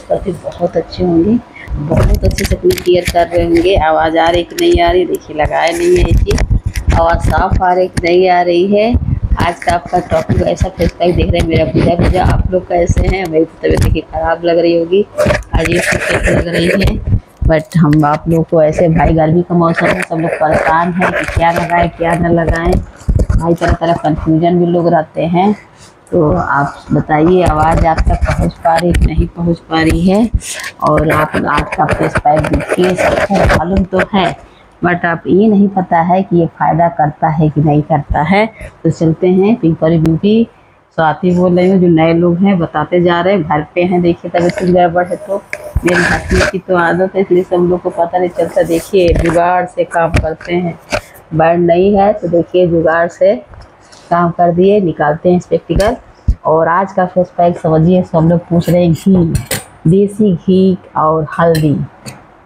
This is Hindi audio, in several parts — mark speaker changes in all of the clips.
Speaker 1: यूज़ करते बहुत अच्छे होंगे, बहुत अच्छे से अपनी केयर कर रहे होंगे। आवाज़ आ रही कि नहीं आ रही, देखिए लगाया नहीं है ये चीज़, आवाज़ साफ आ रही कि नहीं आ रही है। आज का आपका टॉपिक ऐसा फेस पैक देख रहे हैं मेरा भूजा, आप लोग कैसे हैं? मेरी तो तबीयत देखिए ख़राब लग रही होगी, अजीब सी कैसे लग रही है, बट हम आप लोग को ऐसे, भाई गर्मी का मौसम है, सब लोग परेशान हैं कि क्या लगाएं क्या न लगाएं, भाई तरह तरह कन्फ्यूजन भी लोग रहते हैं। तो आप बताइए आवाज़ आप तक पहुँच पा रही कि नहीं पहुँच पा रही है। और आप आज का फेस पैक देखिए, सबको मालूम तो है बट आप ये नहीं पता है कि ये फ़ायदा करता है कि नहीं करता है। तो चलते हैं पिंपरी ब्यूटी, स्वाति बोल रही हूँ, जो नए लोग हैं बताते जा रहे हैं, घर पे हैं, देखिए तबीयत कुछ गड़बड़ है तो मेरी हंसने की तो आदत है, इसलिए सब लोग को पता नहीं चलता। देखिए जुगाड़ से काम करते हैं, बैंड नहीं है तो देखिए जुगाड़ से काम कर दिए, निकालते हैं स्पेक्टिकल। और आज का फेस पैक समझिए, सब लोग पूछ रहे हैं घी, देसी घी और हल्दी,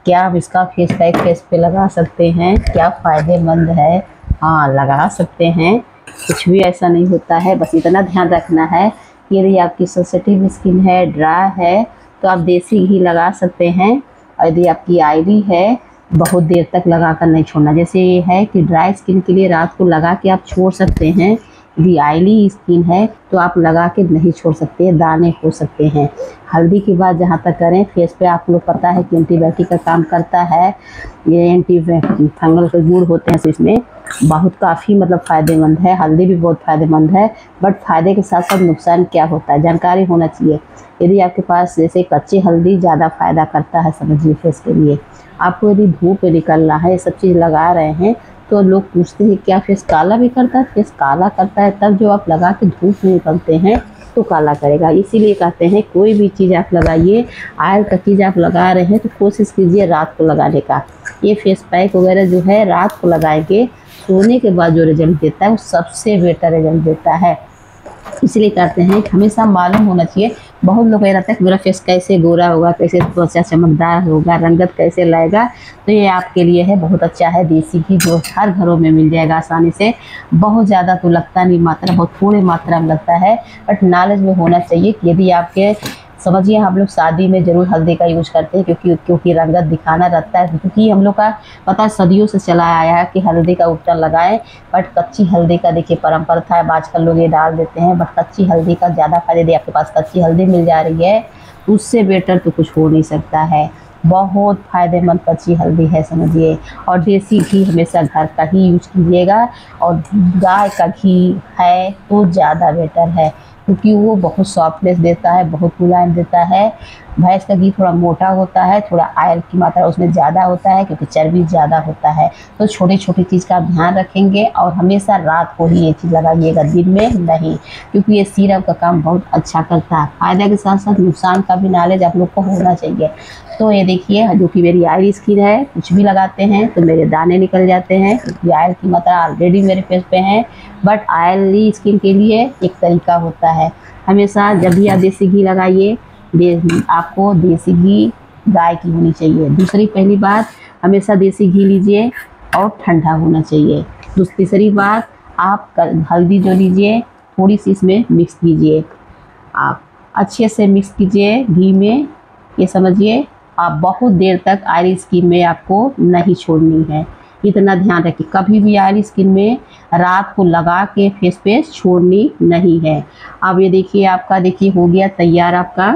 Speaker 1: क्या हम इसका फेस पैक फेस पे लगा सकते हैं, क्या फ़ायदेमंद है? हाँ लगा सकते हैं, कुछ भी ऐसा नहीं होता है, बस इतना ध्यान रखना है कि यदि आपकी सेंसिटिव स्किन है, ड्राई है, तो आप देसी घी लगा सकते हैं। और यदि आपकी ऑयली है, बहुत देर तक लगा कर नहीं छोड़ना। जैसे ये है कि ड्राई स्किन के लिए रात को लगा के आप छोड़ सकते हैं, यदि ऑयली स्किन है तो आप लगा के नहीं छोड़ सकते, दाने हो सकते हैं। हल्दी की बात जहाँ तक करें, फेस पे आप लोग पता है कि एंटीबायोटिक का काम करता है, ये एंटी फंगल के गुण होते हैं, तो इसमें बहुत काफ़ी मतलब फ़ायदेमंद है। हल्दी भी बहुत फ़ायदेमंद है, बट फ़ायदे के साथ साथ नुकसान क्या होता है जानकारी होना चाहिए। यदि आपके पास जैसे कच्ची हल्दी ज़्यादा फ़ायदा करता है, समझिए फेस के लिए। आपको यदि धूप में निकलना है, ये सब चीज़ लगा रहे हैं, तो लोग पूछते हैं क्या फेस काला भी करता है? फेस काला करता है तब जो आप लगा के धूप में निकलते हैं तो काला करेगा। इसीलिए कहते हैं कोई भी चीज़ आप लगाइए, ऑयल का चीज़ आप लगा रहे हैं तो कोशिश कीजिए रात को लगाने का। ये फेस पैक वगैरह जो है रात को लगाएंगे, सोने के बाद जो रिजल्ट देता है वो सबसे बेटर रिजल्ट देता है। इसलिए कहते हैं कि हमेशा मालूम होना चाहिए। बहुत लोग ये रहता है कि मेरा फेस कैसे गोरा होगा, कैसे त्वचा चमकदार होगा, रंगत कैसे लाएगा, तो ये आपके लिए है, बहुत अच्छा है। देसी घी जो हर घरों में मिल जाएगा आसानी से, बहुत ज़्यादा तो लगता नहीं, मात्रा बहुत थोड़ी मात्रा में लगता है, बट नॉलेज में होना चाहिए कि यदि आपके, समझिए हम लोग शादी में ज़रूर हल्दी का यूज़ करते हैं क्योंकि रंगत दिखाना रहता है, क्योंकि हम लोग का पता है सदियों से चला आया है कि हल्दी का उपचार लगाएं। बट कच्ची हल्दी का देखिए परंपरा था, अब आजकल लोग ये डाल देते हैं, बट कच्ची हल्दी का ज़्यादा फायदे दे। आपके पास कच्ची हल्दी मिल जा रही है, उससे बेटर तो कुछ हो नहीं सकता है, बहुत फ़ायदेमंद कच्ची हल्दी है समझिए। और देसी घी हमेशा घर का ही यूज कीजिएगा, और गाय का घी है तो ज़्यादा बेटर है, क्योंकि वो बहुत सॉफ्टनेस देता है, बहुत मुलायम देता है। भैंस का घी थोड़ा मोटा होता है, थोड़ा आयल की मात्रा उसमें ज़्यादा होता है क्योंकि चर्बी ज़्यादा होता है। तो छोटी छोटी चीज़ का ध्यान रखेंगे, और हमेशा रात को ही ये चीज़ लगाइएगा, दिन में नहीं, क्योंकि ये सीरम का काम बहुत अच्छा करता है। फ़ायदे के साथ साथ नुकसान का भी नॉलेज आप लोग को होना चाहिए। तो ये देखिए, जो कि मेरी ऑयली स्किन है, कुछ भी लगाते हैं तो मेरे दाने निकल जाते हैं, क्योंकि ऑयल की मात्रा ऑलरेडी मेरे फेस पे है। बट ऑयली स्किन के लिए एक तरीका होता है, हमेशा जब भी आप देसी घी लगाइए, आपको देसी घी गाय की होनी चाहिए। दूसरी पहली बात, हमेशा देसी घी लीजिए और ठंडा होना चाहिए। तीसरी बात, आप हल्दी जो लीजिए थोड़ी सी इसमें मिक्स कीजिए, आप अच्छे से मिक्स कीजिए घी में। ये समझिए आप बहुत देर तक ऑयली स्किन में आपको नहीं छोड़नी है, इतना ध्यान रखिए। कभी भी ऑयली स्किन में रात को लगा के फेस पे छोड़नी नहीं है। अब ये देखिए आपका, देखिए हो गया तैयार, आपका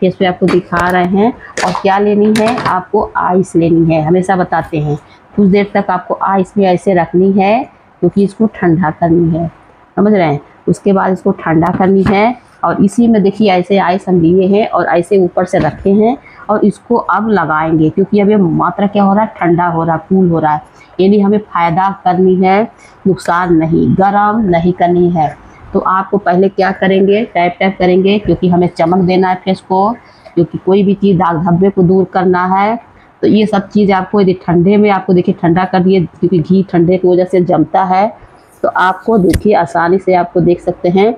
Speaker 1: फेस पे आपको दिखा रहे हैं। और क्या लेनी है, आपको आइस लेनी है, हमेशा बताते हैं कुछ देर तक आपको आइस में ऐसे रखनी है, क्योंकि इसको ठंडा करनी है, समझ रहे हैं। उसके बाद इसको ठंडा करनी है, और इसी में देखिए ऐसे आइस हम लिए हैं और ऐसे ऊपर से रखे हैं, और इसको अब लगाएंगे, क्योंकि अब ये मात्रा क्या हो रहा है, ठंडा हो रहा है, कूल हो रहा है। यानी हमें फ़ायदा करनी है, नुकसान नहीं, गरम नहीं करनी है। तो आपको पहले क्या करेंगे, टैप टैप करेंगे, क्योंकि हमें चमक देना है फेस को, क्योंकि कोई भी चीज़ दाग धब्बे को दूर करना है। तो ये सब चीज़ आपको यदि ठंडे में, आपको देखिए ठंडा कर दिए, क्योंकि घी ठंडे की वजह से जमता है, तो आपको देखिए आसानी से आपको देख सकते हैं,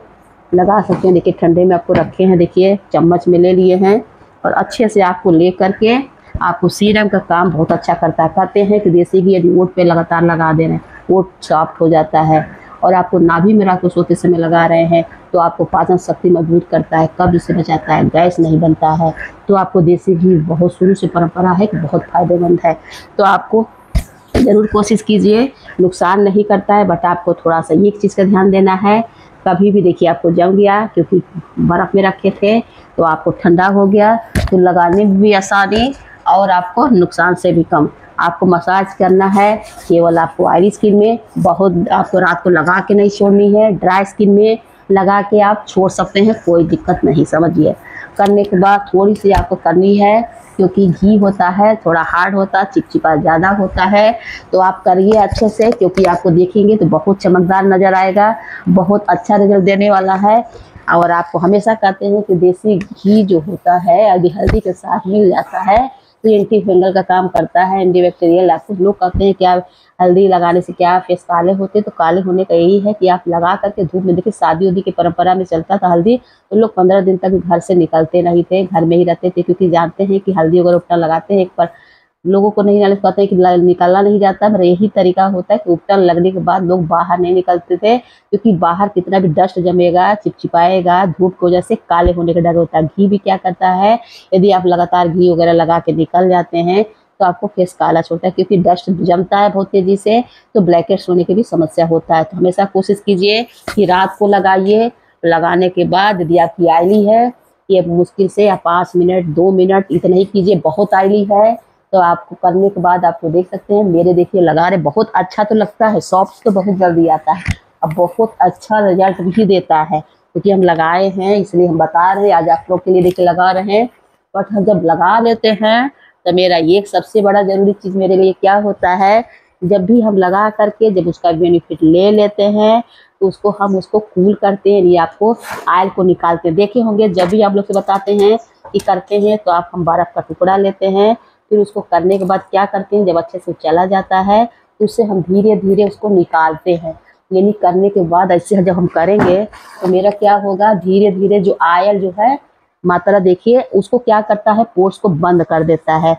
Speaker 1: लगा सकते हैं। देखिए ठंडे में आपको रखे हैं, देखिए चम्मच में ले लिए हैं, और अच्छे से आपको ले करके, आपको सीरम का काम बहुत अच्छा करता है। कहते हैं कि देसी घी यदि ओठ पे लगातार लगा दे रहे हैं, ओठ सॉफ्ट हो जाता है, और आपको नाभि में रात को सोते समय लगा रहे हैं तो आपको पाचन शक्ति मजबूत करता है, कब्ज से बचाता है, गैस नहीं बनता है। तो आपको देसी घी बहुत शुरू से परंपरा है कि बहुत फायदेमंद है, तो आपको ज़रूर कोशिश कीजिए। नुकसान नहीं करता है, बट आपको थोड़ा सा एक चीज़ का ध्यान देना है, कभी भी देखिए आपको जम गया क्योंकि बर्फ़ में रखे थे तो आपको ठंडा हो गया तो लगाने में भी आसानी और आपको नुकसान से भी कम। आपको मसाज करना है केवल आपको ऑयली स्किन में, बहुत आपको रात को लगा के नहीं छोड़नी है। ड्राई स्किन में लगा के आप छोड़ सकते हैं, कोई दिक्कत नहीं, समझिए। करने के बाद थोड़ी सी आपको करनी है क्योंकि घी होता है थोड़ा हार्ड होता है, चिपचिपा ज़्यादा होता है, तो आप करिए अच्छे से क्योंकि आपको देखेंगे तो बहुत चमकदार नज़र आएगा, बहुत अच्छा रिजल्ट देने वाला है। और आपको हमेशा कहते हैं कि देसी घी जो होता है अभी हल्दी के साथ मिल जाता है तो एंटी फंगल का काम करता है, एंटीबैक्टीरियल। आपको लोग कहते हैं कि आप हल्दी लगाने से क्या फेस काले होते, तो काले होने का यही है कि आप लगा करके धूप में, देखिए शादी उदी की परंपरा में चलता था हल्दी, तो लोग 15 दिन तक घर से निकलते नहीं थे, घर में ही रहते थे क्योंकि जानते हैं कि हल्दी अगर उपटन लगाते हैं एक पर लोगों को नहीं, कहते हैं कि निकलना नहीं जाता, पर यही तरीका होता है कि उपटन लगने के बाद लोग बाहर नहीं निकलते थे क्योंकि बाहर कितना भी डस्ट जमेगा, चिपचिपाएगा, धूप की वजह से काले होने का डर होता है। घी भी क्या करता है, यदि आप लगातार घी वगैरह लगा के निकल जाते हैं तो आपको फेस काला छोड़ता है क्योंकि डस्ट जमता है बहुत तेज़ी से, तो ब्लैकेट्स होने की भी समस्या होता है। तो हमेशा कोशिश कीजिए कि रात को लगाइए, लगाने के बाद यदि आपकी ऑयली है ये मुश्किल से या 5 मिनट 2 मिनट इतना ही कीजिए, बहुत ऑयली है तो आपको करने के बाद आपको देख सकते हैं मेरे देखिए लगा रहे, बहुत अच्छा तो लगता है, सॉफ्ट तो बहुत जल्दी आता है, अब बहुत अच्छा रिजल्ट भी देता है क्योंकि हम लगाए हैं इसलिए हम बता रहे हैं, आज आप लोग के लिए देखिए लगा रहे हैं। बट हम जब लगा लेते हैं तो मेरा ये सबसे बड़ा ज़रूरी चीज़ मेरे लिए क्या होता है, जब भी हम लगा करके जब उसका बेनिफिट ले लेते हैं तो उसको कूल करते हैं, ये आपको ऑयल को निकालते देखे होंगे, जब भी आप लोग से बताते हैं कि करते हैं तो हम बर्फ़ का टुकड़ा लेते हैं, फिर उसको करने के बाद क्या करते हैं, जब अच्छे से चला जाता है तो उससे हम धीरे धीरे उसको निकालते हैं। यानी करने के बाद ऐसे जब हम करेंगे तो मेरा क्या होगा, धीरे धीरे जो ऑयल जो है मात्रा देखिए उसको क्या करता है, पोर्स को बंद कर देता है।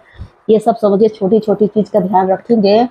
Speaker 1: ये सब समझिए, छोटी छोटी चीज़ का ध्यान रखेंगे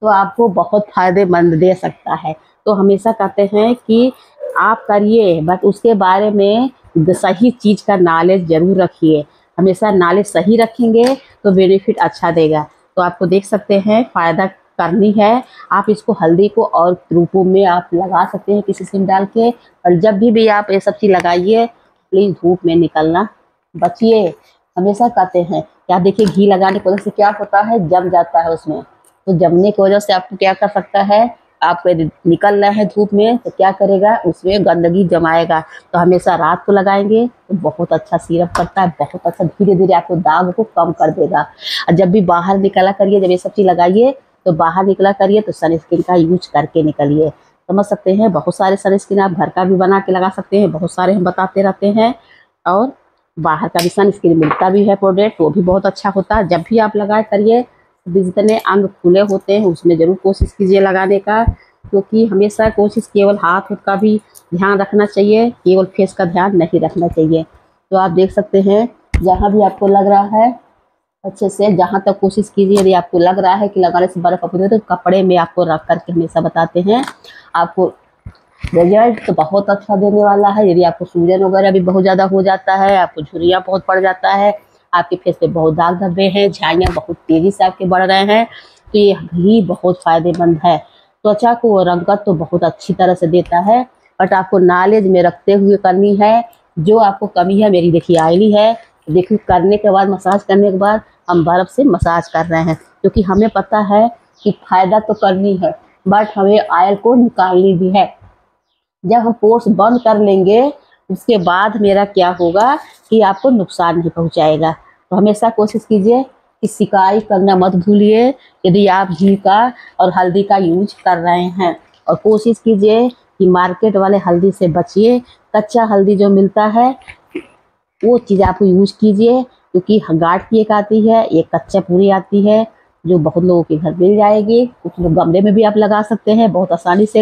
Speaker 1: तो आपको बहुत फ़ायदेमंद दे सकता है। तो हमेशा कहते हैं कि आप करिए बट उसके बारे में सही चीज़ का नॉलेज ज़रूर रखिए, हमेशा नॉलेज सही रखेंगे तो बेनिफिट अच्छा देगा। तो आपको देख सकते हैं फ़ायदा करनी है, आप इसको हल्दी को और रूपों में आप लगा सकते हैं किसी सिम डाल के, और जब भी आप ये सब चीज़ लगाइए प्लीज़ धूप में निकलना बचिए। हमेशा कहते हैं क्या, देखिए घी लगाने की वजह से क्या होता है, जम जाता है उसमें, तो जमने की वजह से आपको क्या कर सकता है, आप निकल रहे हैं धूप में तो क्या करेगा, उसमें गंदगी जमाएगा। तो हमेशा रात को लगाएंगे तो बहुत अच्छा सीरप करता है, बहुत अच्छा धीरे धीरे आपको दाग को कम कर देगा। और जब भी बाहर निकला करिए, जब ये सब चीज़ लगाइए तो बाहर निकला करिए तो सनस्क्रीन का यूज करके निकलिए, समझ सकते हैं। बहुत सारे सनस्क्रीन आप घर का भी बना के लगा सकते हैं, बहुत सारे हम बताते रहते हैं, और बाहर का भी सनस्क्रीन मिलता भी है प्रोडक्ट, वो भी बहुत अच्छा होता है। जब भी आप लगाए करिए, जितने अंग खुले होते हैं उसमें ज़रूर कोशिश कीजिए लगाने का, क्योंकि हमेशा कोशिश केवल हाथ का भी ध्यान रखना चाहिए, केवल फेस का ध्यान नहीं रखना चाहिए। तो आप देख सकते हैं जहाँ भी आपको लग रहा है अच्छे से, जहाँ तक कोशिश कीजिए, यदि आपको लग रहा है कि लगाने से बर्फ अपनी हो तो कपड़े में आपको रख करके हमेशा बताते हैं, आपको रिजल्ट तो बहुत अच्छा देने वाला है। यदि आपको सूजन वगैरह भी बहुत ज़्यादा हो जाता है, आपको झुर्रियाँ बहुत पड़ जाता है, आपके फेस पे बहुत दाग धब्बे हैं, झाइयाँ बहुत तेज़ी से आपके बढ़ रहे हैं, तो ये घी बहुत फ़ायदेमंद है। त्वचा को रंगत तो बहुत अच्छी तरह से देता है, बट आपको नॉलेज में रखते हुए करनी है। जो आपको कमी है, मेरी देखिए ऑयली है, देखिए करने के बाद, मसाज करने के बाद हम बर्फ़ से मसाज कर रहे हैं क्योंकि हमें पता है कि फ़ायदा तो करनी है बट हमें ऑयल को निकालनी भी है। जब हम पोर्स बंद कर लेंगे उसके बाद मेरा क्या होगा कि आपको नुकसान नहीं पहुंचाएगा। तो हमेशा कोशिश कीजिए कि सिकाई करना मत भूलिए यदि आप घी का और हल्दी का यूज कर रहे हैं, और कोशिश कीजिए कि मार्केट वाले हल्दी से बचिए, कच्चा हल्दी जो मिलता है वो चीज़ आप यूज कीजिए, क्योंकि गांठ की एक आती है, एक कच्चा पूरी आती है जो बहुत लोगों के घर मिल जाएगी। कुछ लोग गमले में भी आप लगा सकते हैं, बहुत आसानी से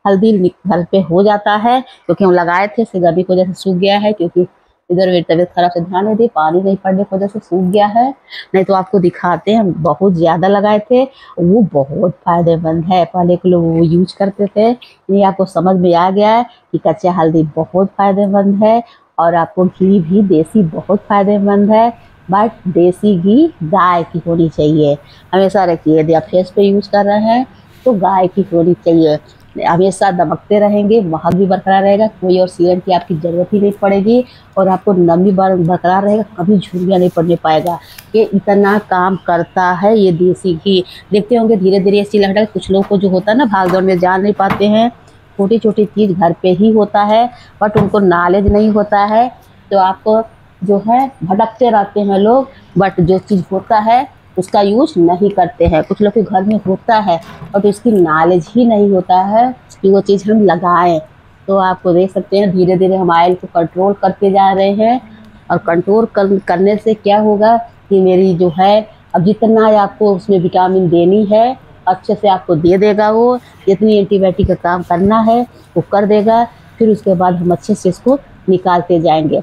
Speaker 1: हल्दी घर पे हो जाता है, क्योंकि हम लगाए थे, गर्मी की वजह से सूख गया है, क्योंकि इधर मेरी तबीयत खराब से ध्यान नहीं दी, पानी नहीं पड़ने की वजह से सूख गया है। नहीं तो आपको दिखाते हैं, बहुत ज़्यादा लगाए थे, वो बहुत फ़ायदेमंद है। पहले के लोग वो यूज करते थे, ये आपको समझ में आ गया है कि कच्चा हल्दी बहुत फ़ायदेमंद है। और आपको घी भी देसी बहुत फ़ायदेमंद है, बट देसी घी गाय की होनी चाहिए। हमेशा रखिए, यदि आप फेस पे यूज़ कर रहे हैं तो गाय की होनी चाहिए। हमेशा दमकते रहेंगे, महक भी बरकरार रहेगा, कोई और सीरम की आपकी ज़रूरत ही नहीं पड़ेगी और आपको नमी बरकरार रहेगा, कभी झुर्रियाँ नहीं पड़ने पाएगा। ये इतना काम करता है ये देसी घी। देखते होंगे धीरे धीरे ऐसी लहर, कुछ लोग को जो होता है ना, भाग दौड़ में जान नहीं पाते हैं, छोटी छोटी चीज़ घर पे ही होता है बट उनको नॉलेज नहीं होता है, तो आपको जो है भटकते रहते हैं लोग, बट जो चीज़ होता है उसका यूज नहीं करते हैं। कुछ लोग के घर में होता है और तो इसकी नॉलेज ही नहीं होता है कि वो चीज़ हम लगाएं। तो आपको देख सकते हैं धीरे धीरे हम ऑयल को कंट्रोल करते जा रहे हैं, और कंट्रोल करने से क्या होगा कि मेरी जो है अब जितना आपको उसमें विटामिन देनी है अच्छे से आपको दे देगा, वो जितनी एंटीबायोटिक का काम करना है वो कर देगा। फिर उसके बाद हम अच्छे से इसको निकालते जाएंगे।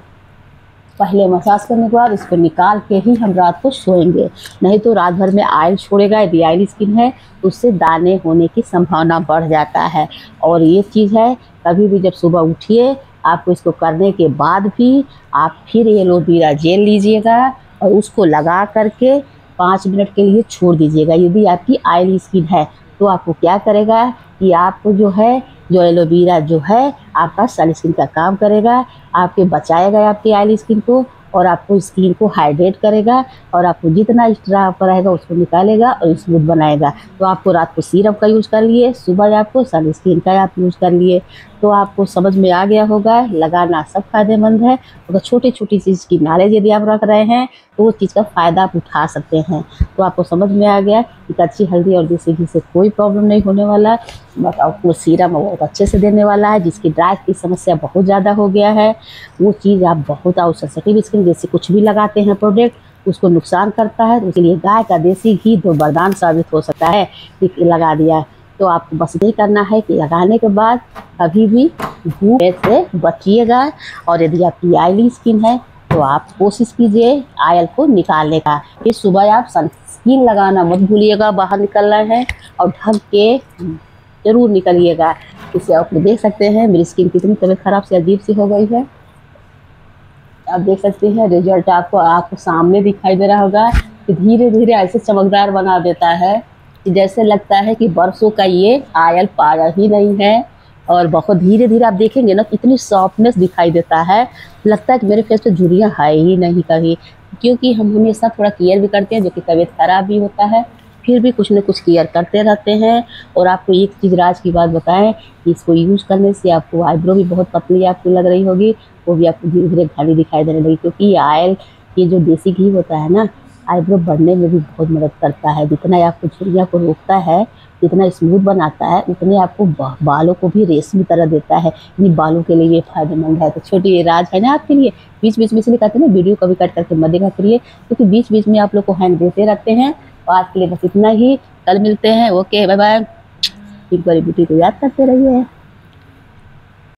Speaker 1: पहले मसाज करने के बाद इसको निकाल के ही हम रात को सोएंगे, नहीं तो रात भर में ऑयल छोड़ेगा। यदि ऑयली स्किन है तो उससे दाने होने की संभावना बढ़ जाता है। और ये चीज़ है, कभी भी जब सुबह उठिए आपको इसको करने के बाद भी आप फिर एलोवेरा जेल लीजिएगा और उसको लगा करके 5 मिनट के लिए छोड़ दीजिएगा। यदि आपकी ऑयली स्किन है तो आपको क्या करेगा कि आपको जो है, जो एलोवेरा जो है आपका सनस्क्रीन का काम करेगा, आपके बचाएगा आपकी ऑयली स्किन को, और आपको स्किन को हाइड्रेट करेगा, और आपको जितना एक्स्ट्रा पर रहेगा उसको निकालेगा और स्मूथ बनाएगा। तो आपको रात को सीरम का यूज़ कर लिए, सुबह आपको सनस्क्रीन का आप यूज़ कर लिए। तो आपको समझ में आ गया होगा, लगाना सब फायदेमंद है। अगर छोटी छोटी चीज़ की नॉलेज यदि आप रख रहे हैं तो वो चीज़ का फ़ायदा आप उठा सकते हैं। तो आपको समझ में आ गया कि कच्ची हल्दी और देसी घी से कोई प्रॉब्लम नहीं होने वाला, बट आपको सीरम बहुत अच्छे से देने वाला है। जिसकी ड्राई की समस्या बहुत ज़्यादा हो गया है, वो चीज़ आप बहुत सेंसिटिव स्किन जैसे कुछ भी लगाते हैं प्रोडक्ट उसको नुकसान करता है, तो उसके लिए गाय का देसी घी तो वरदान साबित हो सकता है कि लगा दिया। तो आपको बस यही करना है कि लगाने के बाद कभी भी धूप से बचिएगा। और यदि आपकी ऑयली स्किन है तो आप कोशिश कीजिए ऑयल को निकालने का। फिर सुबह आप सनस्क्रीन लगाना मत भूलिएगा, बाहर निकलना है और ढक के ज़रूर निकलिएगा। इससे आप देख सकते हैं मेरी स्किन कितनी तबीयत ख़राब से अजीब सी हो गई है। आप देख सकते हैं रिजल्ट आपको सामने दिखाई दे रहा होगा कि धीरे धीरे ऐसे चमकदार बना देता है कि जैसे लगता है कि बरसों का ये ऑयल पाया ही नहीं है। और बहुत धीरे धीरे आप देखेंगे ना कितनी सॉफ्टनेस दिखाई देता है, लगता है कि मेरे फेस पे झुर्रियाँ है ही नहीं कभी, क्योंकि हम हमेशा थोड़ा केयर भी करते हैं, जो कि तबीयत ख़राब भी होता है फिर भी कुछ न कुछ केयर करते रहते हैं। और आपको एक चीज़ राज की बात बताएं कि इसको यूज़ करने से आपको आईब्रो भी बहुत पतली आपको लग रही होगी, वो भी आपको धीरे धीरे घनी दिखाई देने लगी, क्योंकि ये ऑयल, ये जो देसी घी होता है ना, आईब्रो बढ़ने में भी बहुत मदद करता है। जितना आपको झुर्रियाँ को रोकता है, जितना स्मूथ बनाता है, उतने आपको बालों को भी रेशमी तरह देता है। इन बालों के लिए ये फायदेमंद है। तो छोटी ये राज है ना आपके लिए। बीच बीच में इसलिए कहते हैं ना वीडियो कभी कट करके मत देखा करिए, क्योंकि बीच बीच में आप लोग को हैंग देते रहते हैं। और आज के लिए बस इतना ही, कल मिलते हैं। Okay, bye bye. ब्यूटी को याद करते रहिए।